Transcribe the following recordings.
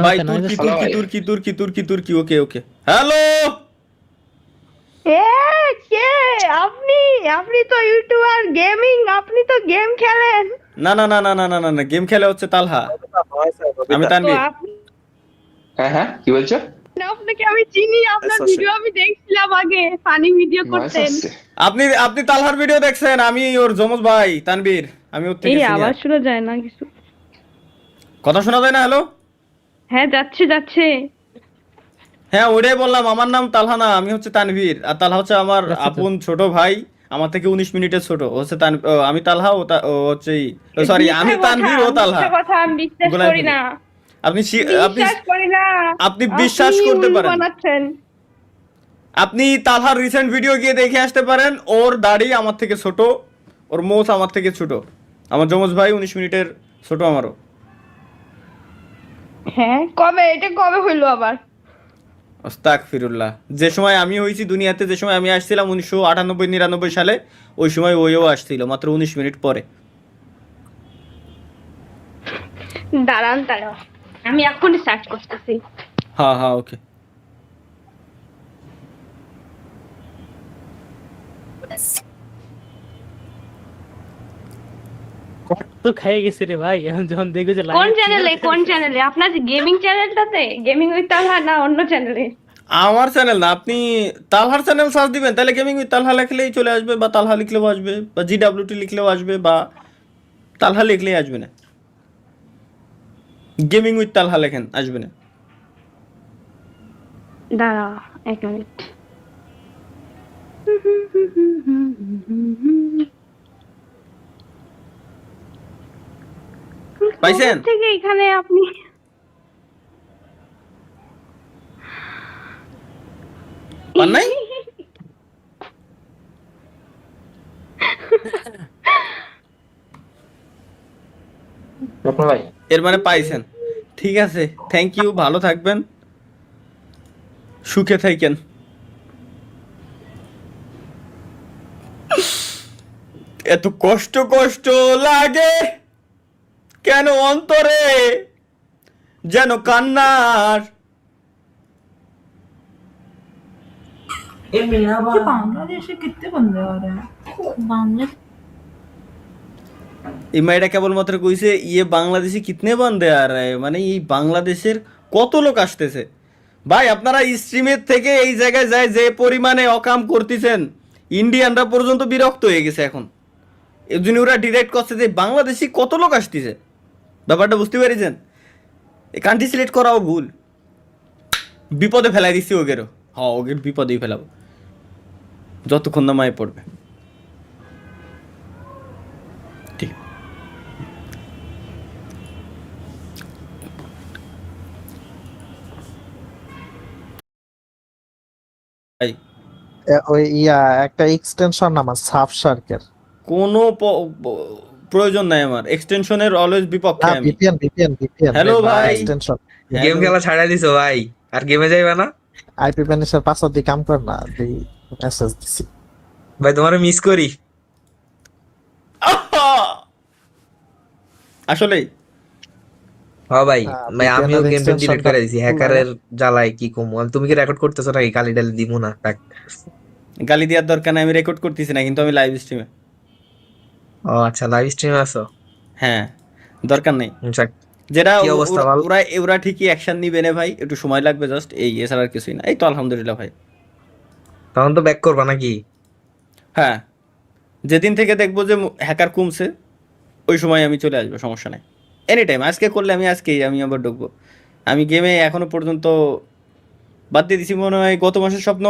ভাই নমস্কার তুর্কি নমস্কার। তুর্কি তুর্কি তুর্কি তুর্কি তুর্কি ওকে ওকে হ্যালো এ কে আপনি? আপনি তো ইউটিউবার গেমিং, আপনি তো গেম খেলেন। না না না না না না না না গেম খেলা হচ্ছে তালহা আমি তো তানভীর আপনি, হ্যাঁ হ্যাঁ কি বলছো? আপনাকে আমি চিনি, আপনার ভিডিও আমি দেখছিলাম আগে, ফানি ভিডিও ভয়েস করতেন। আসছে। আপনি আপনি তালহার ভিডিও দেখছেন আমি ওর যমজ ভাই তানভীর আমি ওর থেকে এই সিনিয়র আওয়াজ শোনা যায় না কিছু? কথা শোনা যায় না হ্যালো হ্যাঁ যাচ্ছে যাচ্ছে। হ্যাঁ ওইটাই বললাম আমার নাম তালহা না আমি হচ্ছে তানভীর আর তালহা হচ্ছে আমার আচ্ছা, আপন ছোট ভাই আমার থেকে 19 মিনিটের ছোট ও হচ্ছে আমি তালহা ও হচ্ছে সরি আমি মিথ্যা কথা, তানভীর ও তালহা মিথ্যা কথা, আমি বিশ্বাস গোলাই করি ফেলি। না, আপনি আপনি বিশ্বাস করি না। আপনি বিশ্বাস আপনি করতে উল্লু পারেন বানাচ্ছেন। আপনি তালহার রিসেন্ট ভিডিও গিয়ে দেখে আসতে পারেন ওর দাড়ি আমার থেকে ছোট ওর মোচ আমার থেকে ছোট আমার যমজ ভাই 19 মিনিটের ছোট আমারও হ্যাঁ কবে, এটা কবে হইলো আবার? আস্তাগফিরুল্লাহ যে সময় আমি হয়েছি দুনিয়াতে যে সময় আমি আসছিলাম 1998-99 সালে ওই সময় ওইও আসছিল মাত্র 19 মিনিট পরে দাঁড়ান দাঁড়ান, আমি এখনই সার্চ করতেছি। হ্যাঁ হ্যাঁ ওকে তো খেয়ে গেছি রে ভাই, এখন যখন দেখবে যে কোন চ্যানেলে, কোন চ্যানেলে? আপনার গেমিং চ্যানেলটাতে, গেমিং উইথ তালহা, না অন্য চ্যানেলে? আমার চ্যানেল না আপনি তালহার চ্যানেল সার্চ দিবেন তাহলে গেমিং উইথ তালহা লিখলেই চলে আসবে বা তালহা লিখলেও আসবে বা জিডাব্লিউটি লিখলেও আসবে বা তালহা লিখলেই আসবে না গেমিং উইথ তালহা লেখেন আসবে না দাঁড়া এক মিনিট। পাইছেন? কোথা থেকে এখানে আপনি? পান নাই রত্ন ভাই এর মানে পাইছেন ঠিক আছে থ্যাংক ইউ ভালো থাকবেন সুখে থাকেন এত কষ্ট কষ্ট লাগে কেন অন্তরে যেন কান্নার ये बांग्लादेश से कितने बंदे आ रहे हैं? बांग्लादेश এই মেয়েটা কেবলমাত্র কইছে ইয়ে বাংলাদেশে কিতনে বান্দে আর রায় মানে এই বাংলাদেশের কত লোক আসতেছে ভাই আপনারা স্ট্রিমের থেকে এই জায়গায় যায় যে পরিমাণে অকাম করতেছেন ইন্ডিয়ানরা পর্যন্ত বিরক্ত হয়ে গেছে এখন এর জন্য ওরা ডিরেক্ট করছে যে বাংলাদেশি কত লোক আসতেছে ব্যাপারটা বুঝতে পেরেছেন এই কান্ট্রি সিলেক্ট করাও ভুল বিপদে ফেলাই দিচ্ছি ওগেরও হ্যাঁ ওগের বিপদেই ফেলাবো যতক্ষণ না মায়ে পড়বে ঠিক ভাই ওই একটা এক্সটেনশন আমার সাবশার্কের। কোনো প্রয়োজন নাই আমার এক্সটেনশনের অলওয়েজ বিপক্ষে না আমি ভিপিএন ভিপিএন ভিপিএন Hello ভাই। এক্সটেনশন গেম খেলা ছাড়াই দিছো ভাই, আর গেমে যাইবা না আইপি ম্যানেজার পাসওয়ার্ড দিয়ে কাম কর না তুই মেসেজ দিছি। ভাই? তোমার মিস করি। আসলেই হ্যাঁ ভাই, ভাই VPN আমিও এর গেম ডিলিট extension করে দিছি টা হ্যাকারের জ্বালায়। কি কম, তুমি কি রেকর্ড করতেছো নাকি? গালি ডালি দিমু না থাক। গালি দেওয়ার দরকার নাই আমি রেকর্ড করতেছি না কিন্তু আমি লাইভ স্ট্রিমে ও আচ্ছা, লাইভ স্ট্রিমে আছো। হ্যাঁ দরকার নেই যাক, যেটা কি অবস্থা বল? ওরা ওরা ঠিকই অ্যাকশন নিবে না ভাই একটু সময় লাগবে জাস্ট এই এছাড়া আর কিছুই না এই তো আলহামদুলিল্লাহ ভাই তখন তো ব্যাক করবা নাকি? হ্যাঁ যেদিন থেকে দেখবো যে হ্যাকার কমছে ওই সময় আমি চলে আসবো সমস্যা নাই এনি টাইম আজকে করলে আমি আজকেই আমি আবার ঢুকবো আমি গেমে এখনো পর্যন্ত বাদ দিয়ে দিছি মনে হয় গত মাসের স্বপ্ন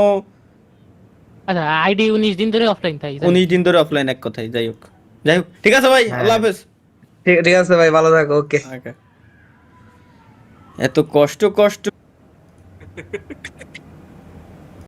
আচ্ছা আইডি 19 দিন ধরে অফলাইন থাকি 19 দিন ধরে অফলাইন এক কথাই যাই হোক ঠিক আছে ভাই হ্যাঁ। আল্লাহ হাফেজ ঠিক ঠিক আছে ভাই, ভালো থাকো। ওকে। এত কষ্ট কষ্ট